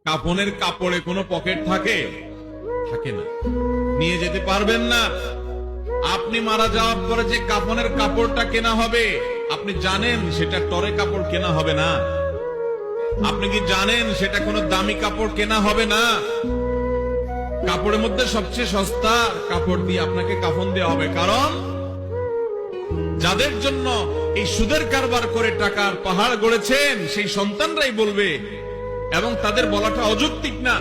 কাফনের কাপড়ে কোনো পকেট থাকে থাকে না, নিয়ে যেতে পারবেন না। আপনি মারা যাওয়ার পরে যে কাফনের কাপড়টা কেনা হবে, আপনি জানেন সেটা টরে কাপড় কেনা হবে না। আপনি কি জানেন সেটা কোনো দামি কাপড় কেনা হবে না? কাপড়ের মধ্যে সবচেয়ে সস্তা কাপড় দিয়ে আপনাকে কাফন দেওয়া হবে। কারণ যাদের জন্য এই সুদের কারবার করে টাকার পাহাড় গড়েছেন, সেই সন্তানরাই বলবে, এবং তাদের বলাটা অযৌক্তিক না,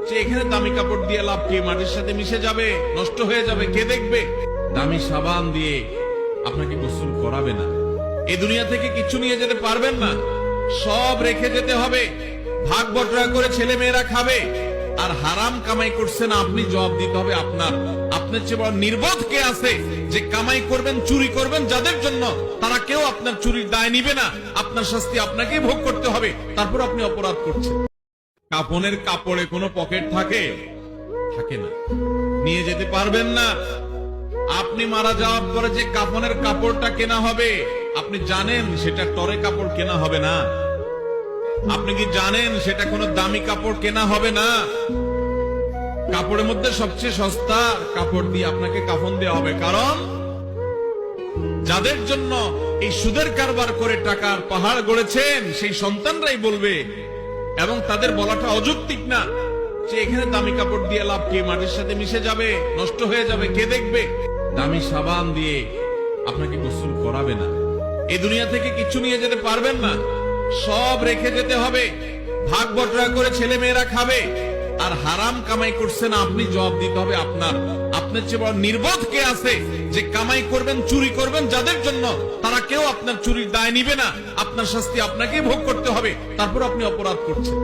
যে এখানে দামি কাপড় দিয়ে লাভ কি, মাটির সাথে মিশে যাবে, নষ্ট হয়ে যাবে, কে দেখবে? দামি সাবান দিয়ে আপনাকে গোসল করাবে না। এই দুনিয়া থেকে কিছু নিয়ে যেতে পারবেন না, সব রেখে যেতে হবে। ভাগ বটরা করে ছেলে মেয়েরা খাবে, আর হারাম কামাই করছে না, আপনি জবাব দিতে হবে আপনার। আপনার চেয়ে বড় নির্বোধ কে আছে যে কামাই করবেন, চুরি করবেন যাদের জন্য, তারা কেউ আপনার চুরির দায় নিবে না। আপনার শাস্তি আপনাকেই ভোগ করতে হবে, তারপর আপনি অপরাধ করছেন। কাফনের কাপড়ে কোনো পকেট থাকে থাকে না, নিয়ে যেতে পারবেন না। আপনি মারা যাওয়ার পরে যে কাফনের কাপড়টা কেনা হবে, আপনি জানেন সেটা টরে কাপড় কেনা হবে না। আপনি কি জানেন সেটা কোনো দামি কাপড় কেনা হবে না? কাপড়ের মধ্যে সবচেয়ে সস্তা কাপড় দিয়ে আপনাকে কাফন দেওয়া হবে। কারণ যাদের জন্য এই সুদের কারবার করে টাকার পাহাড় গড়েছেন, সেই সন্তানরাই বলবে, এবং তাদের বলাটা অযৌক্তিক না, যে এখানে দামি কাপড় দিয়ে লাভ কি, মাটির সাথে মিশে যাবে, নষ্ট হয়ে যাবে, কে দেখবে? দামি সাবান দিয়ে আপনাকে গোসল করাবে না। এই দুনিয়া থেকে কিছু নিয়ে যেতে পারবেন না, সব রেখে যেতে হবে। ভাগ বটরা করে ছেলে মেয়েরা খাবে, আর হারাম কামাই করছে না, আপনি জবাব দিতে হবে আপনার। আপনার চেয়ে বড় নির্বোধ কে আছে যে কামাই করবেন, চুরি করবেন যাদের জন্য, তারা কেউ আপনার চুরির দায় নিবে না। আপনার শাস্তি আপনাকেই ভোগ করতে হবে, তারপর আপনি অপরাধ করছেন।